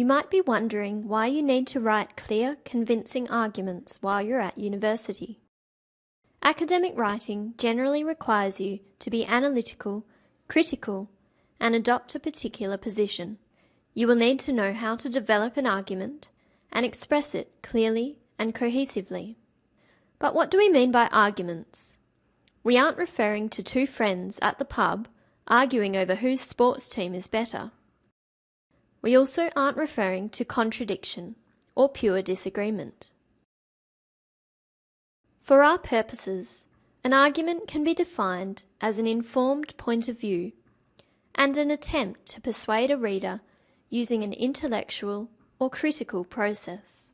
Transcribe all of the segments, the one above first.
might be wondering why you need to write clear, convincing arguments while you're at university. Academic writing generally requires you to be analytical, critical, and adopt a particular position. You will need to know how to develop an argument and express it clearly and cohesively. But what do we mean by arguments? We aren't referring to two friends at the pub arguing over whose sports team is better. We also aren't referring to contradiction or pure disagreement. For our purposes, an argument can be defined as an informed point of view and an attempt to persuade a reader using an intellectual or critical process.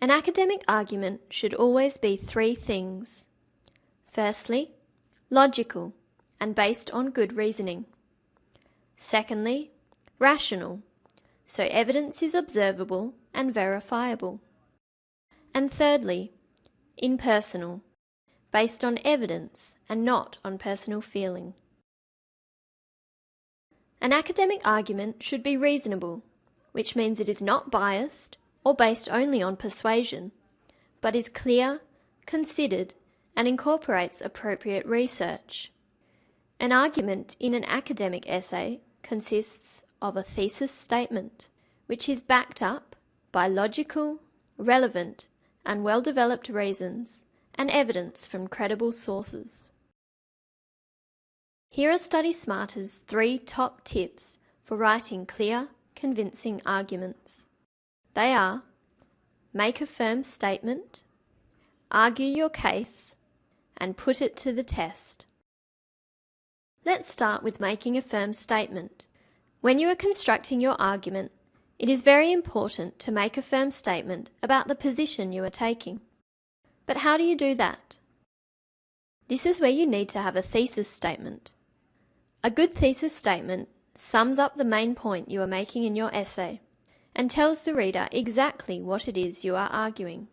An academic argument should always be three things. Firstly, logical and based on good reasoning. Secondly, rational, so evidence is observable and verifiable. And thirdly, impersonal, based on evidence and not on personal feeling. An academic argument should be reasonable, which means it is not biased or based only on persuasion, but is clear, considered, and incorporates appropriate research. An argument in an academic essay consists of a thesis statement, which is backed up by logical, relevant, and well-developed reasons and evidence from credible sources. Here are Study Smarter's 3 top tips for writing clear, convincing arguments. They are: make a firm statement, argue your case, and put it to the test. Let's start with making a firm statement. When you are constructing your argument, it is very important to make a firm statement about the position you are taking. But how do you do that? This is where you need to have a thesis statement. A good thesis statement sums up the main point you are making in your essay and tells the reader exactly what it is you are arguing.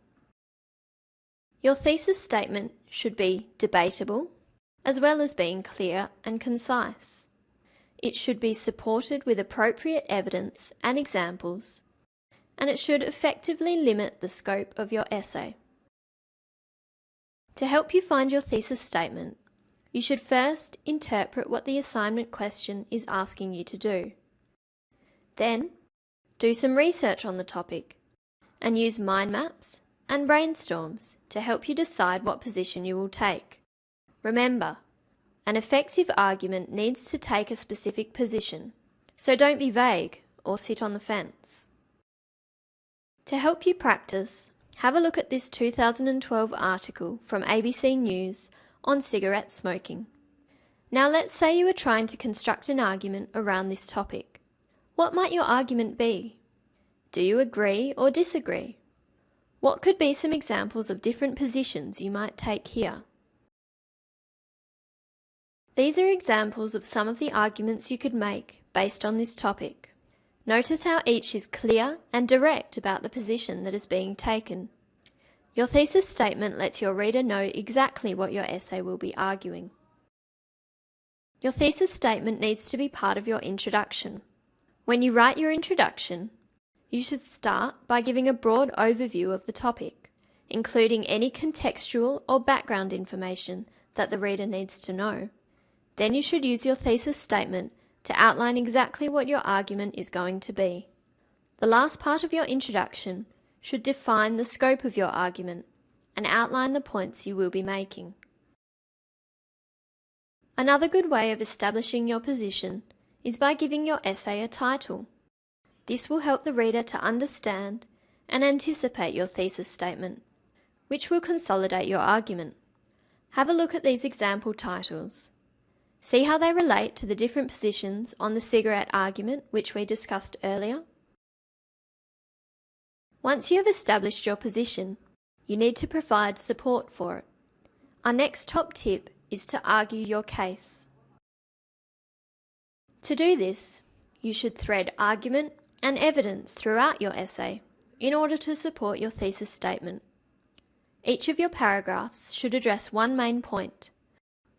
Your thesis statement should be debatable, as well as being clear and concise. It should be supported with appropriate evidence and examples, and it should effectively limit the scope of your essay. To help you find your thesis statement, you should first interpret what the assignment question is asking you to do. Then, do some research on the topic, and use mind maps and brainstorms to help you decide what position you will take. Remember, an effective argument needs to take a specific position, so don't be vague or sit on the fence. To help you practice, have a look at this 2012 article from ABC News on cigarette smoking. Now let's say you are trying to construct an argument around this topic. What might your argument be? Do you agree or disagree? What could be some examples of different positions you might take here? These are examples of some of the arguments you could make based on this topic. Notice how each is clear and direct about the position that is being taken. Your thesis statement lets your reader know exactly what your essay will be arguing. Your thesis statement needs to be part of your introduction. When you write your introduction, you should start by giving a broad overview of the topic, including any contextual or background information that the reader needs to know. Then you should use your thesis statement to outline exactly what your argument is going to be. The last part of your introduction should define the scope of your argument and outline the points you will be making. Another good way of establishing your position is by giving your essay a title. This will help the reader to understand and anticipate your thesis statement, which will consolidate your argument. Have a look at these example titles. See how they relate to the different positions on the cigarette argument which we discussed earlier? Once you have established your position, you need to provide support for it. Our next top tip is to argue your case. To do this, you should thread argument and evidence throughout your essay in order to support your thesis statement. Each of your paragraphs should address one main point,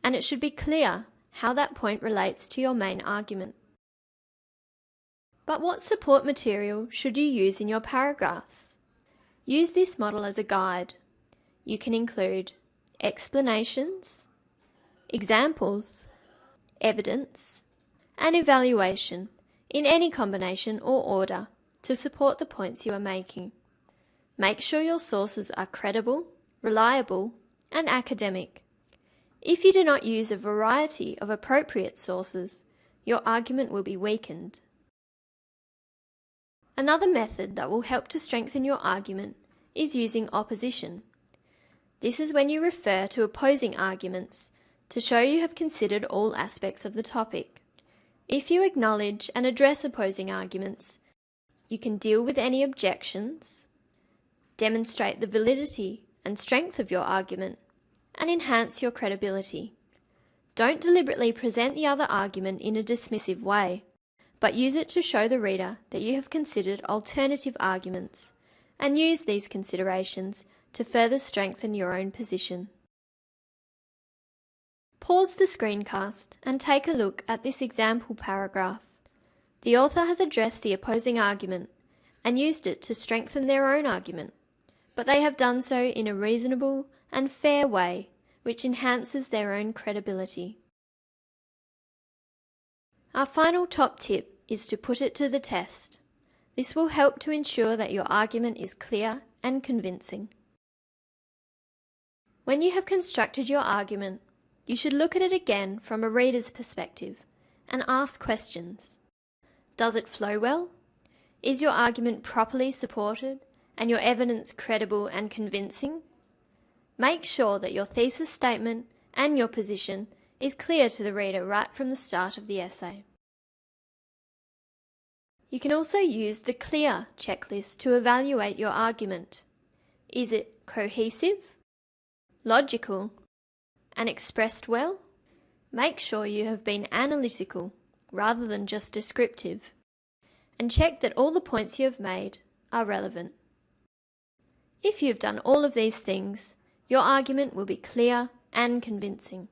and it should be clear how that point relates to your main argument. But what support material should you use in your paragraphs? Use this model as a guide. You can include explanations, examples, evidence, and evaluation in any combination or order to support the points you are making. Make sure your sources are credible, reliable, and academic. If you do not use a variety of appropriate sources, your argument will be weakened. Another method that will help to strengthen your argument is using opposition. This is when you refer to opposing arguments to show you have considered all aspects of the topic. If you acknowledge and address opposing arguments, you can deal with any objections, demonstrate the validity and strength of your argument, and enhance your credibility. Don't deliberately present the other argument in a dismissive way, but use it to show the reader that you have considered alternative arguments, and use these considerations to further strengthen your own position. Pause the screencast and take a look at this example paragraph. The author has addressed the opposing argument and used it to strengthen their own argument, but they have done so in a reasonable and fair way, which enhances their own credibility. Our final top tip is to put it to the test. This will help to ensure that your argument is clear and convincing. When you have constructed your argument, you should look at it again from a reader's perspective and ask questions. Does it flow well? Is your argument properly supported and your evidence credible and convincing? Make sure that your thesis statement and your position is clear to the reader right from the start of the essay. You can also use the CLEAR checklist to evaluate your argument. Is it cohesive, logical, and expressed well? Make sure you have been analytical rather than just descriptive, and check that all the points you have made are relevant. If you have done all of these things, your argument will be clear and convincing.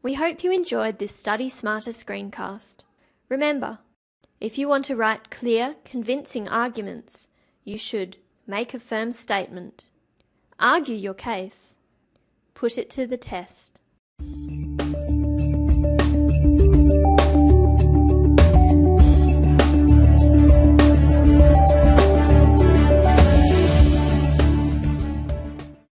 We hope you enjoyed this Study Smarter screencast. Remember, if you want to write clear, convincing arguments, you should make a firm statement, argue your case, put it to the test,